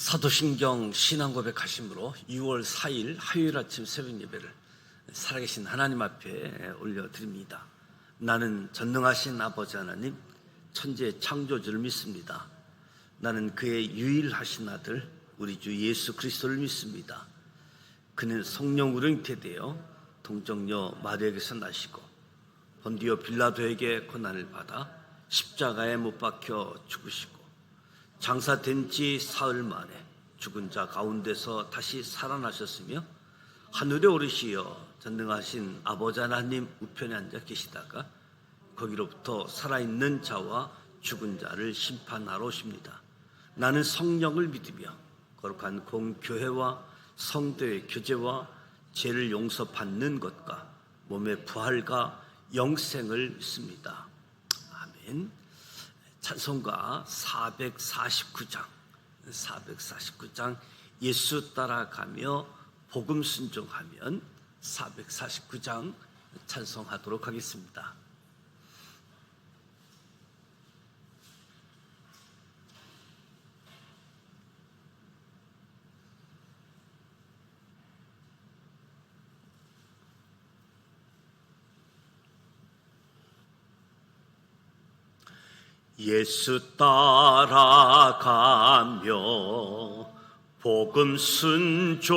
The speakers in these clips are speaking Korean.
사도신경 신앙고백하심으로 6월 4일 화요일 아침 새벽 예배를 살아계신 하나님 앞에 올려드립니다. 나는 전능하신 아버지 하나님, 천지의 창조주를 믿습니다. 나는 그의 유일하신 아들 우리 주 예수 그리스도를 믿습니다. 그는 성령으로 잉태되어 동정녀 마리아에게서 나시고 본디오 빌라도에게 고난을 받아 십자가에 못 박혀 죽으시고 장사된 지 사흘 만에 죽은 자 가운데서 다시 살아나셨으며 하늘에 오르시어 전능하신 아버지 하나님 우편에 앉아 계시다가 거기로부터 살아있는 자와 죽은 자를 심판하러 오십니다. 나는 성령을 믿으며 거룩한 공교회와 성도의 교제와 죄를 용서받는 것과 몸의 부활과 영생을 믿습니다. 아멘. 찬송가 449장 예수 따라가며 복음 순종하면 449장 찬송하도록 하겠습니다. 예수 따라가며 복음 순종하면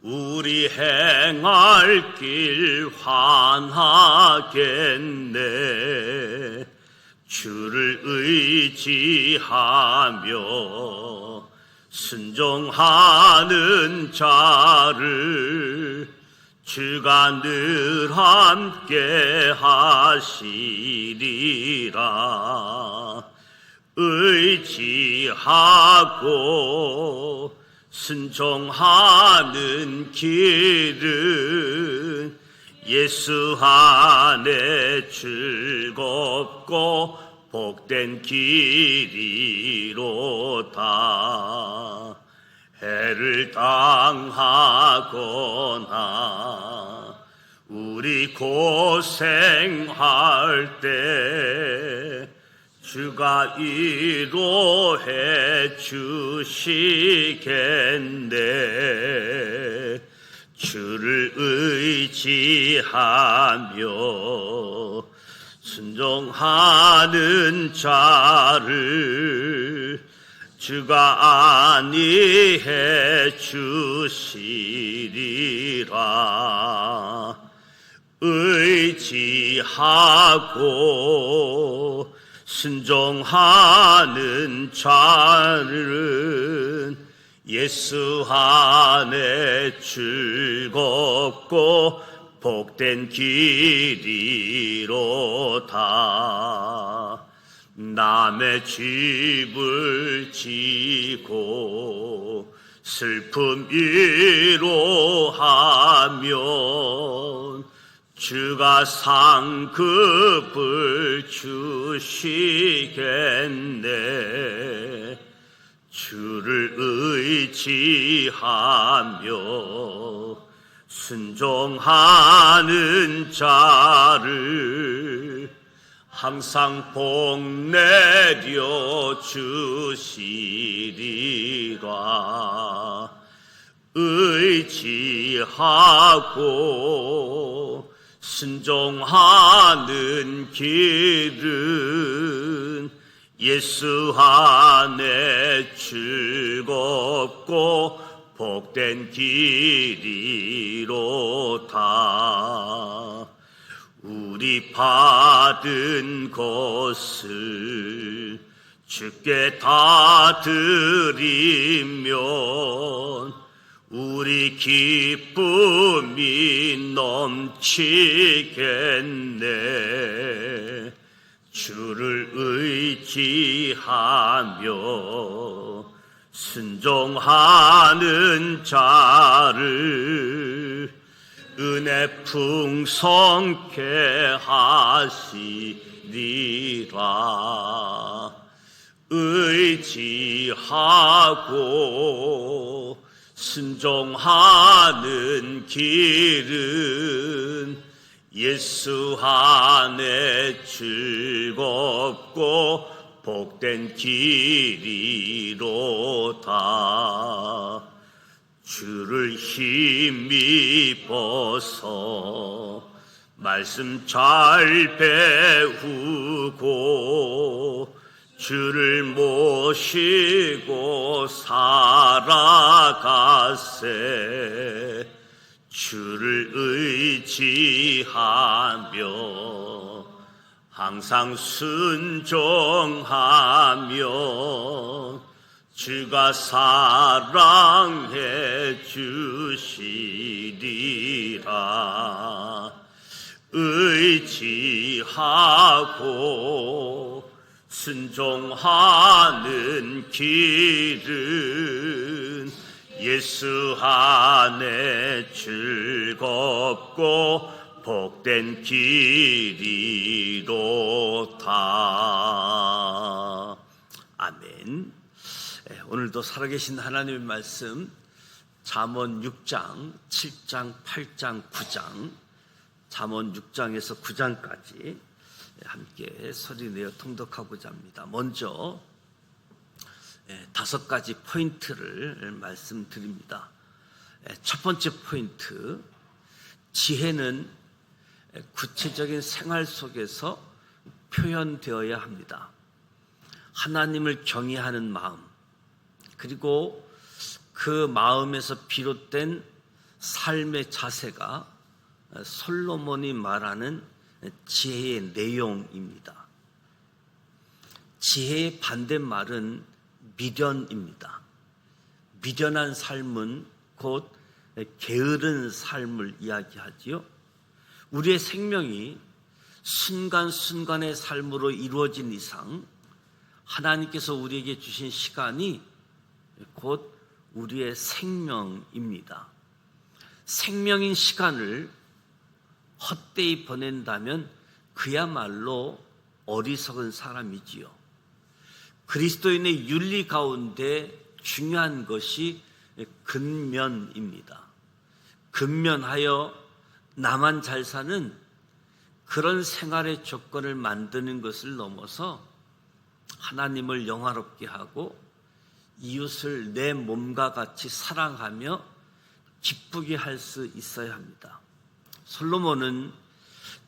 우리 행할 길 환하겠네. 주를 의지하며 순종하는 자를 주가 늘 함께 하시리라. 의지하고 순종하는 길은 예수 안에 즐겁고 복된 길이로다. 해를 당하거나 우리 고생할 때 주가 위로해 주시겠네. 주를 의지하며 순종하는 자를 주가 안위해 주시리라. 의지하고 순종하는 자는 예수 안에 즐겁고 복된 길이로다. 남의 집을 지고 슬픔 위로하면 주가 상급을 주시겠네. 주를 의지하며 순종하는 자를 항상 복 내려 주시리라. 의지하고 순종하는 길은 예수 안에 즐겁고 복된 길이로다. 우리 받은 것을 주께 다 드리면 우리 기쁨이 넘치겠네. 주를 의지하며 순종하는 자를 은혜 풍성케 하시리라. 의지하고 순종하는 길은 예수 안에 즐겁고 복된 길이로다. 주를 힘입어서 말씀 잘 배우고 주를 모시고 살아가세. 주를 의지하며 항상 순종하며 주가 사랑해 주시리라. 의지하고 순종하는 길은 예수 안에 즐겁고 복된 길이로다. 아멘. 오늘도 살아계신 하나님의 말씀 잠언 6장, 7장, 8장, 9장, 잠언 6장에서 9장까지 함께 소리내어 통독하고자 합니다. 먼저 5가지 포인트를 말씀드립니다. 첫 번째 포인트, 지혜는 구체적인 생활 속에서 표현되어야 합니다. 하나님을 경외하는 마음, 그리고 그 마음에서 비롯된 삶의 자세가 솔로몬이 말하는 지혜의 내용입니다. 지혜의 반대말은 미련입니다. 미련한 삶은 곧 게으른 삶을 이야기하지요. 우리의 생명이 순간순간의 삶으로 이루어진 이상 하나님께서 우리에게 주신 시간이 곧 우리의 생명입니다. 생명인 시간을 헛되이 보낸다면 그야말로 어리석은 사람이지요. 그리스도인의 윤리 가운데 중요한 것이 근면입니다. 근면하여 나만 잘 사는 그런 생활의 조건을 만드는 것을 넘어서 하나님을 영화롭게 하고 이웃을 내 몸과 같이 사랑하며 기쁘게 할 수 있어야 합니다. 솔로몬은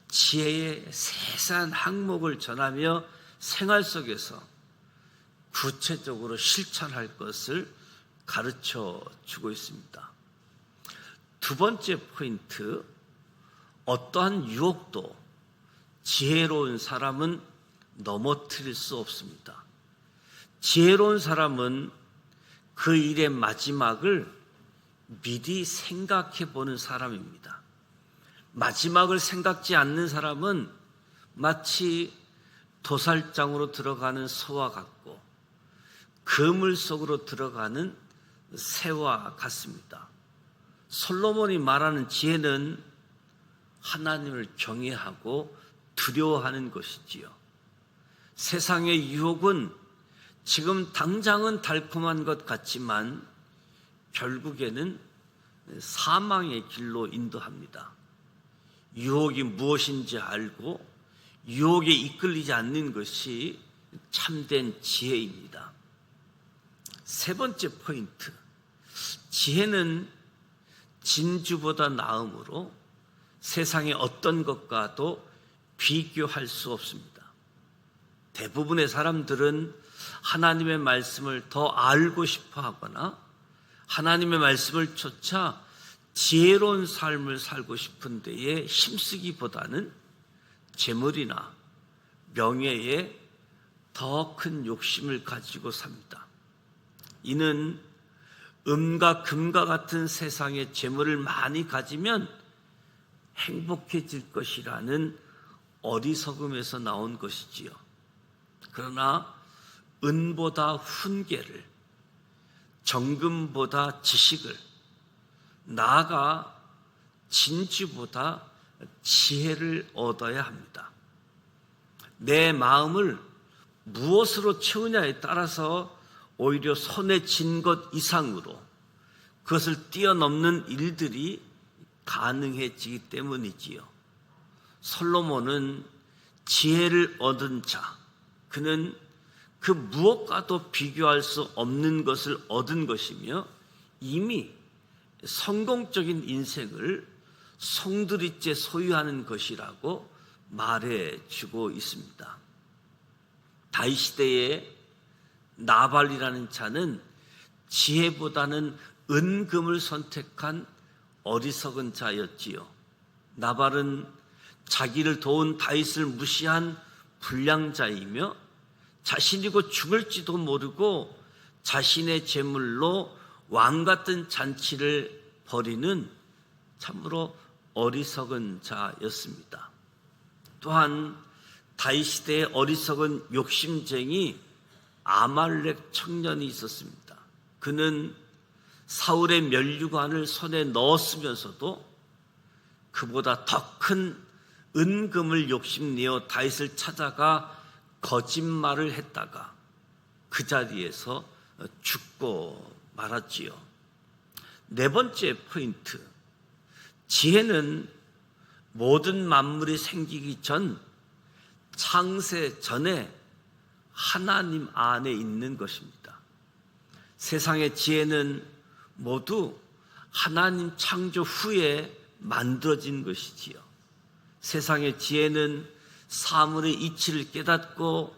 지혜의 세세한 항목을 전하며 생활 속에서 구체적으로 실천할 것을 가르쳐 주고 있습니다. 두 번째 포인트, 어떠한 유혹도 지혜로운 사람은 넘어뜨릴 수 없습니다. 지혜로운 사람은 그 일의 마지막을 미리 생각해 보는 사람입니다. 마지막을 생각지 않는 사람은 마치 도살장으로 들어가는 소와 같고 그물 속으로 들어가는 새와 같습니다. 솔로몬이 말하는 지혜는 하나님을 경외하고 두려워하는 것이지요. 세상의 유혹은 지금 당장은 달콤한 것 같지만 결국에는 사망의 길로 인도합니다. 유혹이 무엇인지 알고 유혹에 이끌리지 않는 것이 참된 지혜입니다. 세 번째 포인트, 지혜는 진주보다 나음으로 세상의 어떤 것과도 비교할 수 없습니다. 대부분의 사람들은 하나님의 말씀을 더 알고 싶어 하거나 하나님의 말씀을 쫓아 지혜로운 삶을 살고 싶은 데에 힘쓰기보다는 재물이나 명예에 더 큰 욕심을 가지고 삽니다. 이는 음과 금과 같은 세상의 재물을 많이 가지면 행복해질 것이라는 어리석음에서 나온 것이지요. 그러나 은보다 훈계를, 정금보다 지식을, 나아가 진주보다 지혜를 얻어야 합니다. 내 마음을 무엇으로 채우냐에 따라서 오히려 손에 쥔 것 이상으로 그것을 뛰어넘는 일들이 가능해지기 때문이지요. 솔로몬은 지혜를 얻은 자, 그는 그 무엇과도 비교할 수 없는 것을 얻은 것이며 이미 성공적인 인생을 송두리째 소유하는 것이라고 말해주고 있습니다. 다윗 시대에 나발이라는 자는 지혜보다는 은금을 선택한 어리석은 자였지요. 나발은 자기를 도운 다윗을 무시한 불량자이며 자신이고 죽을지도 모르고 자신의 재물로 왕 같은 잔치를 벌이는 참으로 어리석은 자였습니다. 또한 다윗 시대에 어리석은 욕심쟁이 아말렉 청년이 있었습니다. 그는 사울의 면류관을 손에 넣었으면서도 그보다 더 큰 은금을 욕심내어 다윗을 찾아가 거짓말을 했다가 그 자리에서 죽고 말았지요. 네 번째 포인트, 지혜는 모든 만물이 생기기 전 창세 전에 하나님 안에 있는 것입니다. 세상의 지혜는 모두 하나님 창조 후에 만들어진 것이지요. 세상의 지혜는 사물의 이치를 깨닫고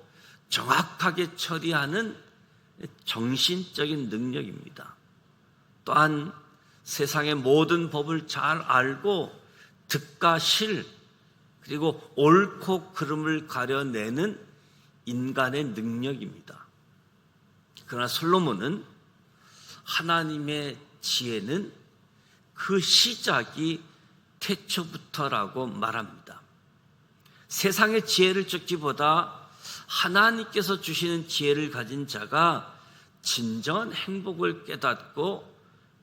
정확하게 처리하는 정신적인 능력입니다. 또한 세상의 모든 법을 잘 알고 득과 실 그리고 옳고 그름을 가려내는 인간의 능력입니다. 그러나 솔로몬은 하나님의 지혜는 그 시작이 태초부터라고 말합니다. 세상의 지혜를 쫓기보다 하나님께서 주시는 지혜를 가진 자가 진정한 행복을 깨닫고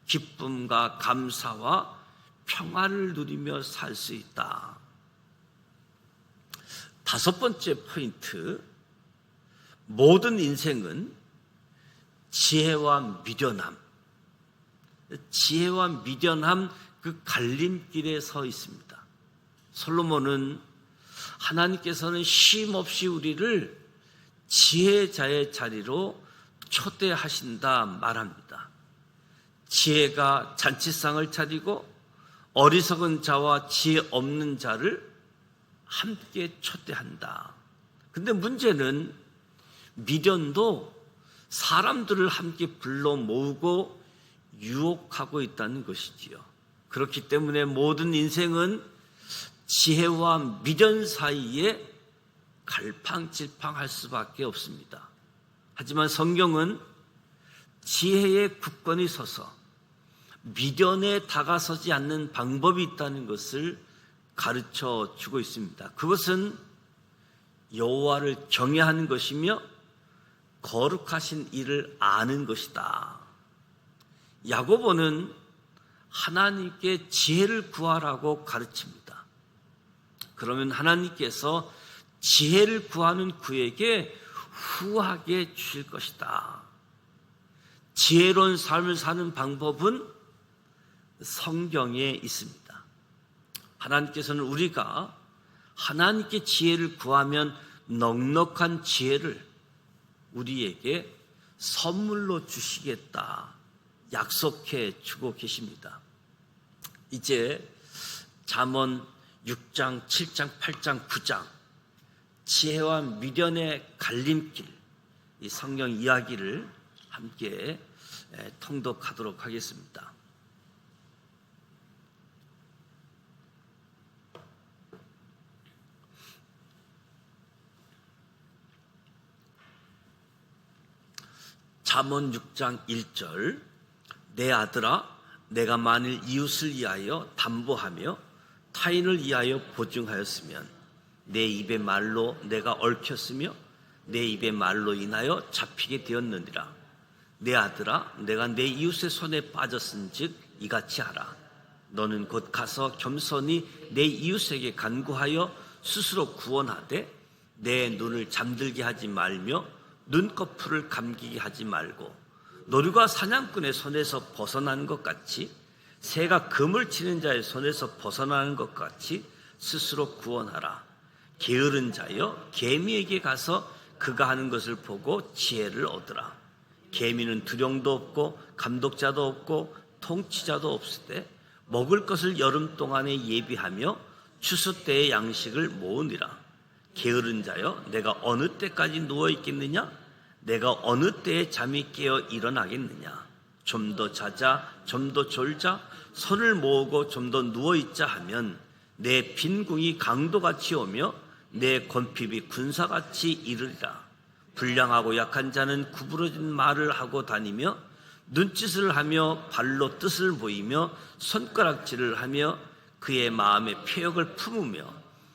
기쁨과 감사와 평안을 누리며 살 수 있다. 다섯 번째 포인트, 모든 인생은 지혜와 미련함 그 갈림길에 서 있습니다. 솔로몬은 하나님께서는 쉼없이 우리를 지혜자의 자리로 초대하신다 말합니다. 지혜가 잔치상을 차리고 어리석은 자와 지혜 없는 자를 함께 초대한다. 근데 문제는 미련도 사람들을 함께 불러 모으고 유혹하고 있다는 것이지요. 그렇기 때문에 모든 인생은 지혜와 미련 사이에 갈팡질팡할 수밖에 없습니다. 하지만 성경은 지혜의 굳건히 서서 미련에 다가서지 않는 방법이 있다는 것을 가르쳐 주고 있습니다. 그것은 여호와를 경외하는 것이며 거룩하신 이를 아는 것이다. 야고보는 하나님께 지혜를 구하라고 가르칩니다. 그러면 하나님께서 지혜를 구하는 그에게 후하게 주실 것이다. 지혜로운 삶을 사는 방법은 성경에 있습니다. 하나님께서는 우리가 하나님께 지혜를 구하면 넉넉한 지혜를 우리에게 선물로 주시겠다 약속해 주고 계십니다. 이제 잠언 6장, 7장, 8장, 9장 지혜와 미련의 갈림길, 이 성경 이야기를 함께 통독하도록 하겠습니다. 잠언 6장 1절, 내 아들아 내가 만일 이웃을 위하여 담보하며 타인을 위하여 보증하였으면 내 입의 말로 내가 얽혔으며 내 입의 말로 인하여 잡히게 되었느니라. 내 아들아 내가 내 이웃의 손에 빠졌은즉 이같이 하라. 너는 곧 가서 겸손히 내 이웃에게 간구하여 스스로 구원하되 내 눈을 잠들게 하지 말며 눈꺼풀을 감기게 하지 말고 노루가 사냥꾼의 손에서 벗어나는 것 같이 새가 그물 치는 자의 손에서 벗어나는 것 같이 스스로 구원하라. 게으른 자여 개미에게 가서 그가 하는 것을 보고 지혜를 얻으라. 계미는 두령도 없고 감독자도 없고 통치자도 없을 때 먹을 것을 여름 동안에 예비하며 추수 때의 양식을 모으니라. 게으른 자여, 내가 어느 때까지 누워 있겠느냐? 내가 어느 때에 잠이 깨어 일어나겠느냐? 좀 더 자자, 좀 더 졸자, 손을 모으고 좀 더 누워 있자 하면 내 빈궁이 강도같이 오며 내 권핍이 군사같이 이르리라. 불량하고 약한 자는 구부러진 말을 하고 다니며 눈짓을 하며 발로 뜻을 보이며 손가락질을 하며 그의 마음에 폐역을 품으며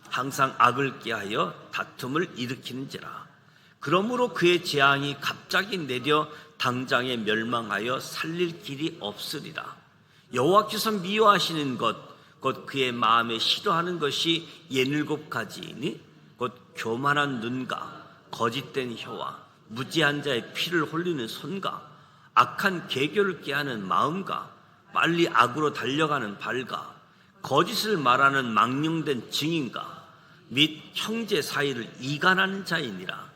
항상 악을 꾀하여 다툼을 일으키는지라. 그러므로 그의 재앙이 갑자기 내려 당장에 멸망하여 살릴 길이 없으리라. 여호와께서 미워하시는 것 곧 그의 마음에 싫어하는 것이 67가지이니 곧 교만한 눈과 거짓된 혀와 무지한 자의 피를 홀리는 손과 악한 계교를 꾀하는 마음과 빨리 악으로 달려가는 발과 거짓을 말하는 망령된 증인과 및 형제 사이를 이간하는 자이니라.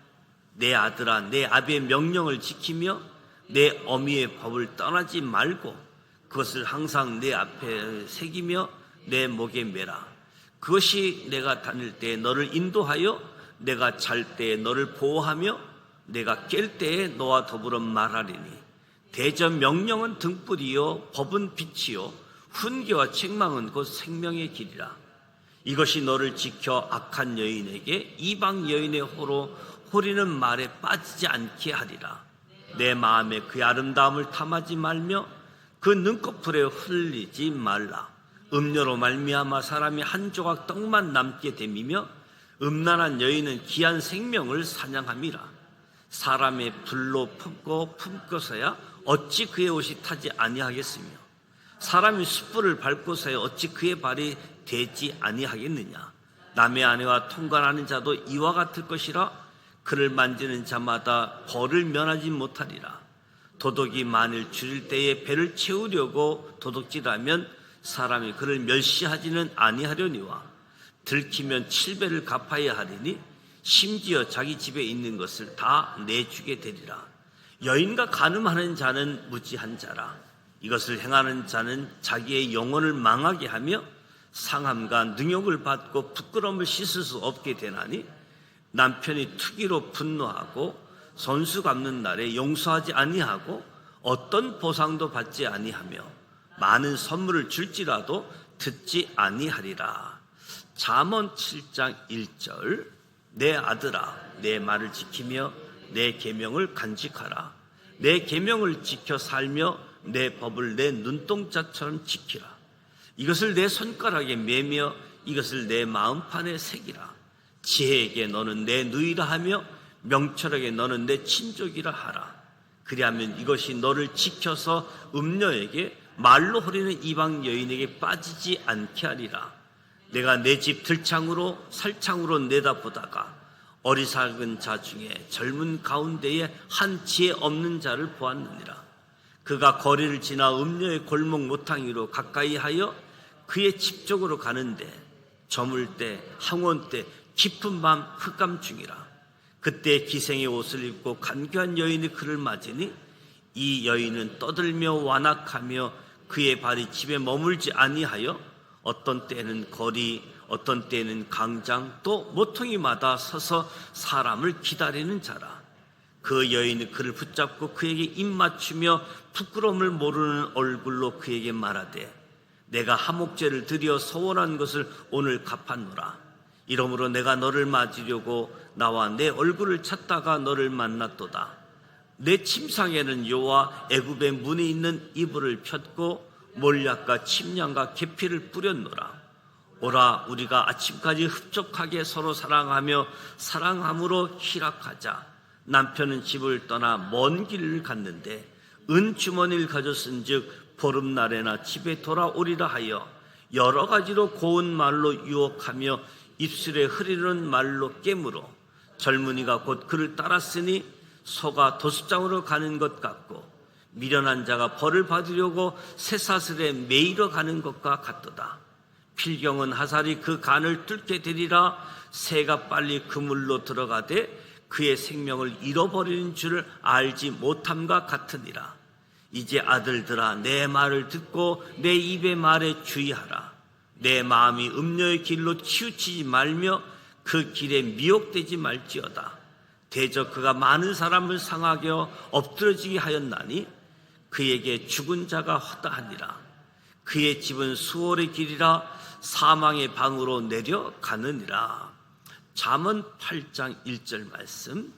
내 아들아, 내 아비의 명령을 지키며 내 어미의 법을 떠나지 말고 그것을 항상 내 앞에 새기며 내 목에 매라. 그것이 내가 다닐 때에 너를 인도하여 내가 잘 때에 너를 보호하며 내가 깰 때에 너와 더불어 말하리니 대저 명령은 등불이요 법은 빛이요 훈계와 책망은 곧 생명의 길이라. 이것이 너를 지켜 악한 여인에게 이방 여인의 호로 호리는 말에 빠지지 않게 하리라. 내 마음에 그의 아름다움을 탐하지 말며 그 눈꺼풀에 흘리지 말라. 음료로 말미암아 사람이 한 조각 떡만 남게 됨이며 음란한 여인은 귀한 생명을 사냥함이라. 사람의 불로 품고서야 어찌 그의 옷이 타지 아니하겠으며 사람이 숯불을 밟고서야 어찌 그의 발이 되지 아니하겠느냐. 남의 아내와 통관하는 자도 이와 같을 것이라. 그를 만지는 자마다 벌을 면하지 못하리라. 도둑이 만일 줄일 때에 배를 채우려고 도둑질하면 사람이 그를 멸시하지는 아니하려니와 들키면 7배를 갚아야 하리니 심지어 자기 집에 있는 것을 다 내주게 되리라. 여인과 간음하는 자는 무지한 자라. 이것을 행하는 자는 자기의 영혼을 망하게 하며 상함과 능욕을 받고 부끄러움을 씻을 수 없게 되나니 남편이 투기로 분노하고 손수 갚는 날에 용서하지 아니하고 어떤 보상도 받지 아니하며 많은 선물을 줄지라도 듣지 아니하리라. 잠언 7장 1절. 내 아들아, 내 말을 지키며 내 계명을 간직하라. 내 계명을 지켜 살며 내 법을 내 눈동자처럼 지키라. 이것을 내 손가락에 매며 이것을 내 마음판에 새기라. 지혜에게 너는 내 누이라 하며 명철에게 너는 내 친족이라 하라. 그리하면 이것이 너를 지켜서 음녀에게 말로 호리는 이방 여인에게 빠지지 않게 하리라. 내가 내 집 들창으로 살창으로 내다보다가 어리석은 자 중에 젊은 가운데에 한 지혜 없는 자를 보았느니라. 그가 거리를 지나 음녀의 골목 모탕이로 가까이 하여 그의 집 쪽으로 가는데 저물 때 항원 때 깊은 밤 흑감중이라. 그때 기생의 옷을 입고 간교한 여인이 그를 맞으니 이 여인은 떠들며 완악하며 그의 발이 집에 머물지 아니하여 어떤 때는 거리 어떤 때는 강장 또 모퉁이마다 서서 사람을 기다리는 자라. 그 여인이 그를 붙잡고 그에게 입맞추며 부끄러움을 모르는 얼굴로 그에게 말하되 내가 하목제를 드려 소원한 것을 오늘 갚았노라. 이러므로 내가 너를 맞으려고 나와 내 얼굴을 찾다가 너를 만났도다. 내 침상에는 요와 애굽의 문에 있는 이불을 폈고 몰약과 침량과 계피를 뿌렸노라. 오라, 우리가 아침까지 흡족하게 서로 사랑하며 사랑함으로 희락하자. 남편은 집을 떠나 먼 길을 갔는데 은주머니를 가졌은즉 보름날에나 집에 돌아오리라 하여 여러 가지로 고운 말로 유혹하며 입술에 흐르는 말로 깨물어 젊은이가 곧 그를 따랐으니 소가 도습장으로 가는 것 같고 미련한 자가 벌을 받으려고 쇠사슬에 매이러 가는 것과 같도다. 필경은 하살이 그 간을 뚫게 되리라. 새가 빨리 그물로 들어가되 그의 생명을 잃어버리는 줄을 알지 못함과 같으니라. 이제 아들들아, 내 말을 듣고 내 입의 말에 주의하라. 내 마음이 음녀의 길로 치우치지 말며 그 길에 미혹되지 말지어다. 대저 그가 많은 사람을 상하게 엎드러지게 하였나니 그에게 죽은 자가 허다하니라. 그의 집은 수월의 길이라 사망의 방으로 내려가느니라. 잠언 8장 1절 말씀.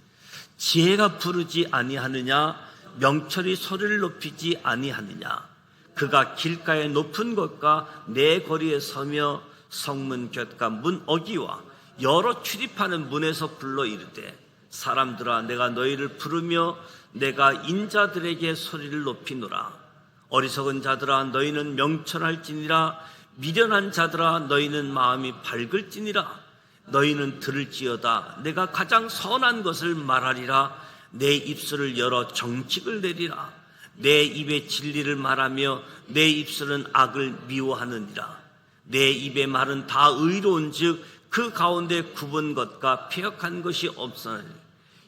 지혜가 부르지 아니하느냐, 명철이 소리를 높이지 아니하느냐. 그가 길가의 높은 곳과 내 거리에 서며 성문 곁과 문 어기와 여러 출입하는 문에서 불러 이르되, 사람들아, 내가 너희를 부르며 내가 인자들에게 소리를 높이노라. 어리석은 자들아, 너희는 명철할지니라. 미련한 자들아, 너희는 마음이 밝을지니라. 너희는 들을지어다. 내가 가장 선한 것을 말하리라. 내 입술을 열어 정직을 내리라. 내 입에 진리를 말하며 내 입술은 악을 미워하느니라. 내 입의 말은 다 의로운즉 그 가운데 굽은 것과 패역한 것이 없으니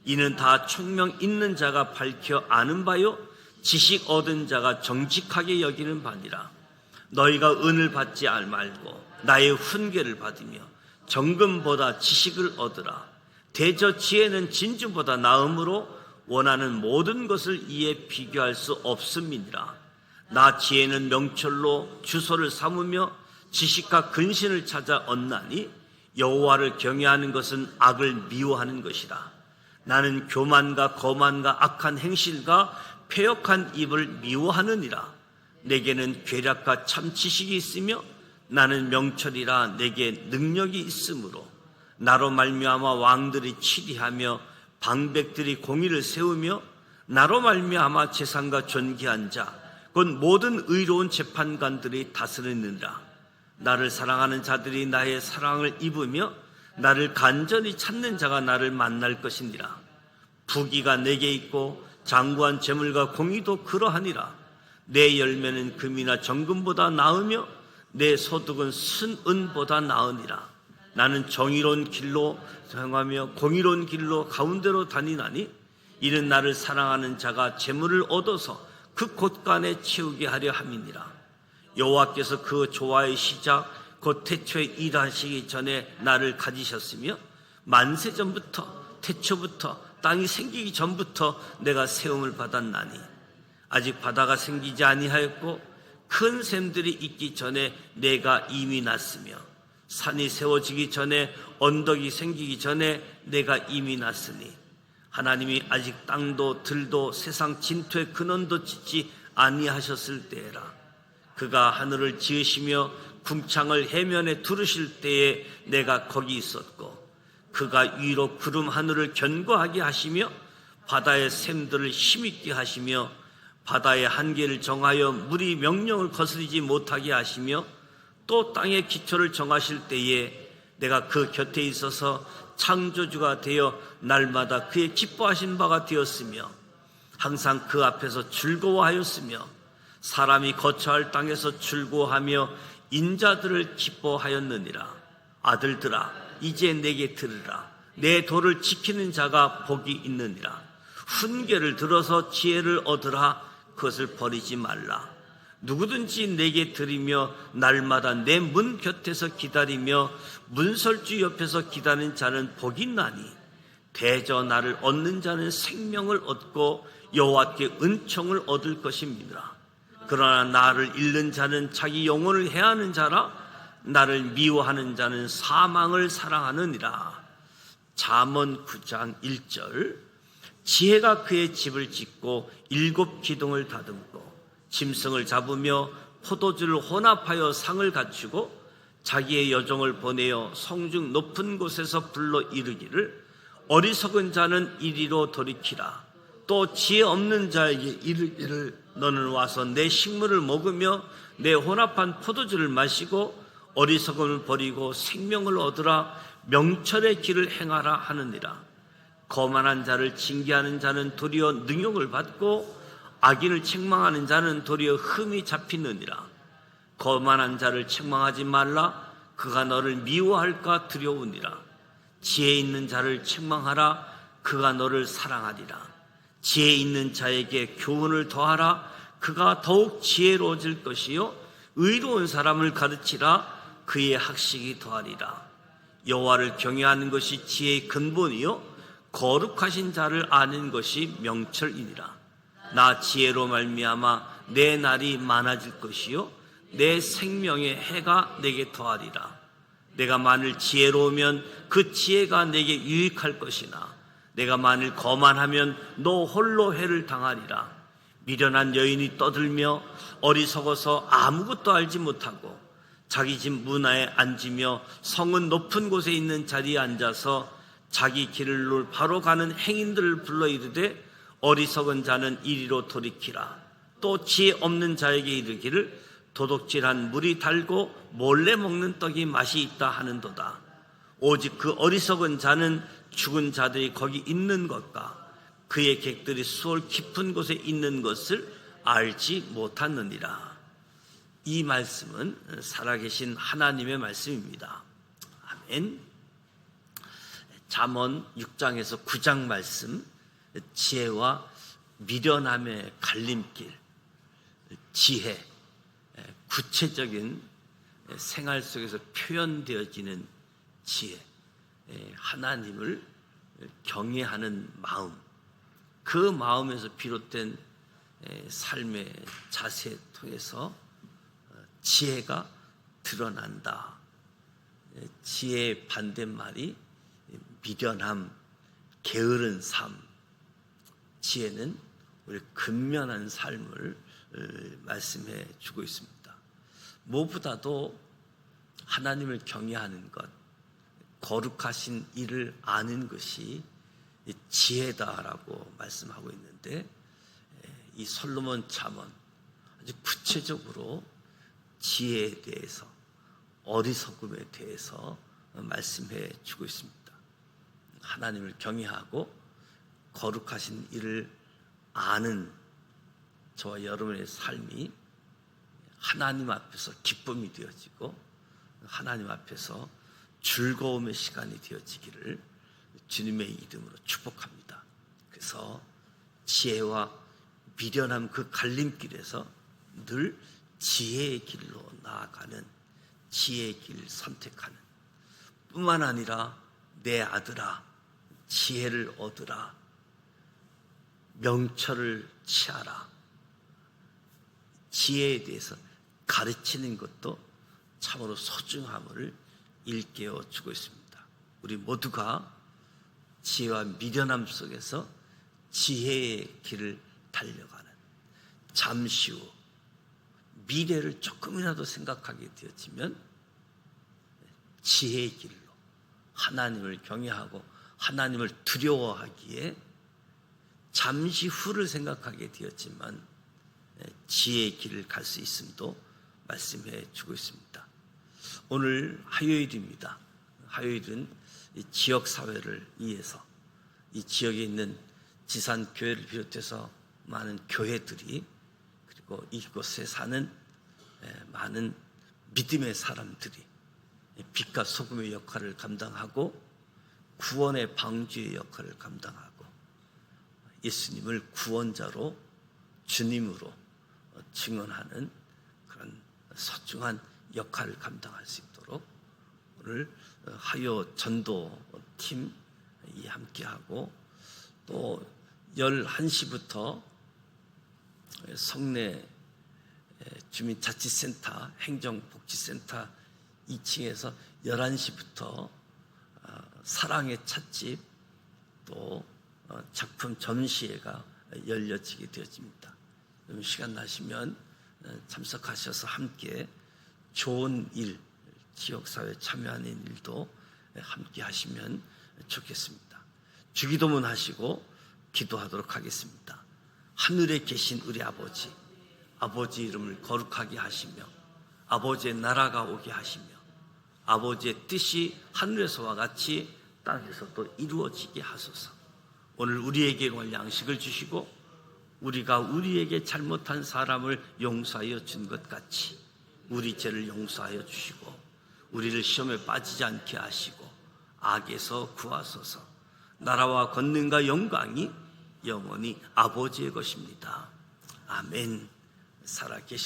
이는 다 총명 있는 자가 밝혀 아는 바요 지식 얻은 자가 정직하게 여기는 바니라. 너희가 은을 받지 말고 나의 훈계를 받으며 정금보다 지식을 얻으라. 대저 지혜는 진주보다 나음으로 원하는 모든 것을 이에 비교할 수 없음이니라. 나 지혜는 명철로 주소를 삼으며 지식과 근신을 찾아 얻나니 여호와를 경외하는 것은 악을 미워하는 것이라. 나는 교만과 거만과 악한 행실과 패역한 입을 미워하느니라. 내게는 괴략과 참 지식이 있으며 나는 명철이라 내게 능력이 있으므로 나로 말미암아 왕들이 치리하며 방백들이 공의를 세우며 나로 말미암아 재상과 존귀한 자 곧 모든 의로운 재판관들이 다스리느니라. 나를 사랑하는 자들이 나의 사랑을 입으며 나를 간절히 찾는 자가 나를 만날 것이니라. 부귀가 내게 있고 장구한 재물과 공의도 그러하니라. 내 열매는 금이나 정금보다 나으며 내 소득은 순은보다 나으니라. 나는 정의로운 길로 행하며 공의로운 길로 가운데로 다니나니 이는 나를 사랑하는 자가 재물을 얻어서 그 곳간에 채우게 하려 함이니라. 여호와께서 그 조화의 시작 곧 태초에 일하시기 전에 나를 가지셨으며 만세 전부터 태초부터 땅이 생기기 전부터 내가 세움을 받았나니 아직 바다가 생기지 아니하였고 큰 샘들이 있기 전에 내가 이미 났으며 산이 세워지기 전에 언덕이 생기기 전에 내가 이미 났으니 하나님이 아직 땅도 들도 세상 진토의 근원도 짓지 아니하셨을 때에라. 그가 하늘을 지으시며 궁창을 해면에 두르실 때에 내가 거기 있었고 그가 위로 구름 하늘을 견고하게 하시며 바다의 샘들을 힘있게 하시며 바다의 한계를 정하여 물이 명령을 거스르지 못하게 하시며 또 땅의 기초를 정하실 때에 내가 그 곁에 있어서 창조주가 되어 날마다 그의 기뻐하신 바가 되었으며 항상 그 앞에서 즐거워하였으며 사람이 거처할 땅에서 즐거워하며 인자들을 기뻐하였느니라. 아들들아, 이제 내게 들으라. 내 도를 지키는 자가 복이 있느니라. 훈계를 들어서 지혜를 얻으라. 그것을 버리지 말라. 누구든지 내게 들이며 날마다 내 문 곁에서 기다리며 문설주 옆에서 기다리는 자는 복이 있나니 대저 나를 얻는 자는 생명을 얻고 여호와께 은총을 얻을 것입니다. 그러나 나를 잃는 자는 자기 영혼을 해하는 자라. 나를 미워하는 자는 사망을 사랑하느니라. 잠언 9장 1절. 지혜가 그의 집을 짓고 7 기둥을 다듬고 짐승을 잡으며 포도주를 혼합하여 상을 갖추고 자기의 여종을 보내어 성중 높은 곳에서 불러 이르기를 어리석은 자는 이리로 돌이키라. 또 지혜 없는 자에게 이르기를 너는 와서 내 식물을 먹으며 내 혼합한 포도주를 마시고 어리석음을 버리고 생명을 얻으라. 명철의 길을 행하라 하느니라. 거만한 자를 징계하는 자는 도리어 능욕을 받고 악인을 책망하는 자는 도리어 흠이 잡히느니라. 거만한 자를 책망하지 말라. 그가 너를 미워할까 두려우니라. 지혜 있는 자를 책망하라. 그가 너를 사랑하리라. 지혜 있는 자에게 교훈을 더하라. 그가 더욱 지혜로워질 것이요 의로운 사람을 가르치라. 그의 학식이 더하리라. 여호와를 경외하는 것이 지혜의 근본이요 거룩하신 자를 아는 것이 명철이니라. 나 지혜로 말미암아 내 날이 많아질 것이요 내 생명의 해가 내게 더하리라. 내가 만일 지혜로우면 그 지혜가 내게 유익할 것이나 내가 만일 거만하면 너 홀로 해를 당하리라. 미련한 여인이 떠들며 어리석어서 아무것도 알지 못하고 자기 집 문화에 앉으며 성은 높은 곳에 있는 자리에 앉아서 자기 길을 바로 가는 행인들을 불러 이르되 어리석은 자는 이리로 돌이키라. 또 지혜 없는 자에게 이르기를 도둑질한 물이 달고 몰래 먹는 떡이 맛이 있다 하는도다. 오직 그 어리석은 자는 죽은 자들이 거기 있는 것과 그의 객들이 수월 깊은 곳에 있는 것을 알지 못하느니라. 이 말씀은 살아계신 하나님의 말씀입니다. 아멘. 잠언 6장에서 9장 말씀, 지혜와 미련함의 갈림길, 지혜, 구체적인 생활 속에서 표현되어지는 지혜, 하나님을 경외하는 마음, 그 마음에서 비롯된 삶의 자세를 통해서 지혜가 드러난다. 지혜의 반대말이 미련함, 게으른 삶. 지혜는 우리 근면한 삶을 말씀해 주고 있습니다. 무엇보다도 하나님을 경외하는 것, 거룩하신 이를 아는 것이 지혜다라고 말씀하고 있는데, 이 솔로몬 잠언 아주 구체적으로 지혜에 대해서, 어리석음에 대해서 말씀해 주고 있습니다. 하나님을 경외하고 거룩하신 이를 아는 저와 여러분의 삶이 하나님 앞에서 기쁨이 되어지고 하나님 앞에서 즐거움의 시간이 되어지기를 주님의 이름으로 축복합니다. 그래서 지혜와 미련함 그 갈림길에서 늘 지혜의 길로 나아가는, 지혜의 길을 선택하는, 뿐만 아니라 내 아들아 지혜를 얻으라, 명철을 취하라. 지혜에 대해서 가르치는 것도 참으로 소중함을 일깨워 주고 있습니다. 우리 모두가 지혜와 미련함 속에서 지혜의 길을 달려가는, 잠시 후 미래를 조금이라도 생각하게 되어지면 지혜의 길로 하나님을 경외하고 하나님을 두려워하기에 잠시 후를 생각하게 되었지만 지혜의 길을 갈 수 있음도 말씀해 주고 있습니다. 오늘 화요일입니다. 화요일은 이 지역사회를 위해서 이 지역에 있는 지산교회를 비롯해서 많은 교회들이, 그리고 이곳에 사는 많은 믿음의 사람들이 빛과 소금의 역할을 감당하고 구원의 방주의 역할을 감당하고 예수님을 구원자로, 주님으로 증언하는 그런 소중한 역할을 감당할 수 있도록 오늘 화요 전도팀이 함께하고, 또 11시부터 성내 주민자치센터, 행정복지센터 2층에서 11시부터 사랑의 찻집, 또 작품 전시회가 열려지게 되어집니다. 시간 나시면 참석하셔서 함께 좋은 일, 지역사회 참여하는 일도 함께 하시면 좋겠습니다. 주기도문 하시고 기도하도록 하겠습니다. 하늘에 계신 우리 아버지, 아버지 이름을 거룩하게 하시며 아버지의 나라가 오게 하시며 아버지의 뜻이 하늘에서와 같이 땅에서도 이루어지게 하소서. 오늘 우리에게 올 양식을 주시고 우리가 우리에게 잘못한 사람을 용서하여 준 것 같이 우리 죄를 용서하여 주시고 우리를 시험에 빠지지 않게 하시고 악에서 구하소서. 나라와 권능과 영광이 영원히 아버지의 것입니다. 아멘. 살아계시